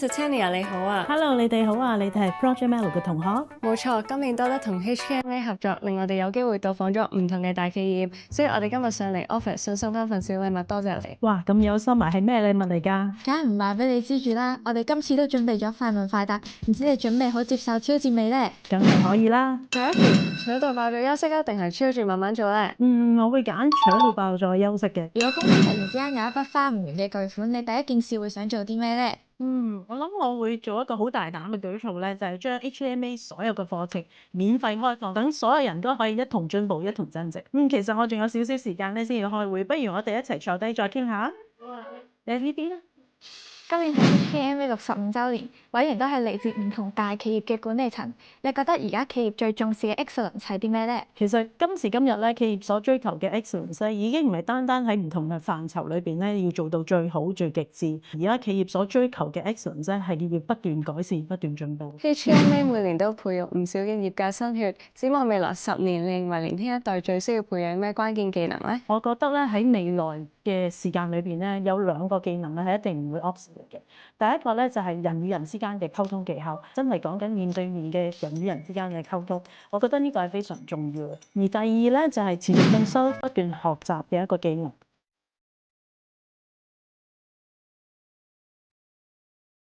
Hello，Titania 你好啊。Hello，你哋好啊！你哋係 Project Melo 嘅同學。冇錯，今年多得同 HKMA 合作，令我哋有機會到訪咗唔同嘅大企業，所以我哋今日上嚟 office 想送翻份小禮物，多謝你。哇，咁有心啊！係咩禮物嚟㗎？梗係唔話俾你知住啦，我哋今次都準備咗快問快答，唔知你準備好接受挑戰未呢？梗係可以啦。第一條，搶到爆咗休息啊，定係超住慢慢做呢？我會揀搶到爆再休息嘅。如果公司突然之間有一筆花唔完嘅巨款，你第一件事會想做啲咩呢？我諗我會做一個好大膽嘅舉措咧，就係將 HKMA 所有嘅課程免費開放，等所有人都可以一同進步、一同增值。其實我仲有少少時間咧先要開會，不如我哋一齊坐低再傾下。好啊。你喺呢邊啊？今年係 HKMA 65週年，委員都係嚟自唔同大企業嘅管理層。你覺得而家企業最重視嘅 excellence 係啲咩呢？其實今時今日咧，企業所追求嘅 excellence 已經唔係單單喺唔同嘅範疇裏邊咧，要做到最好最極致。而家企業所追求嘅 excellence 係要不斷改善、不斷進步。HKMA 每年都培育唔少嘅業界新血，展望未來10年，你認為年輕一代最需要培養咩關鍵技能呢？我覺得咧喺未來嘅時間裏邊咧，有2個技能咧係一定唔會 obsolete 嘅。第一個咧就係人與人之間嘅溝通技巧，真係講緊面對面嘅人與人之間嘅溝通，我覺得呢個係非常重要嘅。而第二咧就係持續進修、不斷學習嘅一個技能。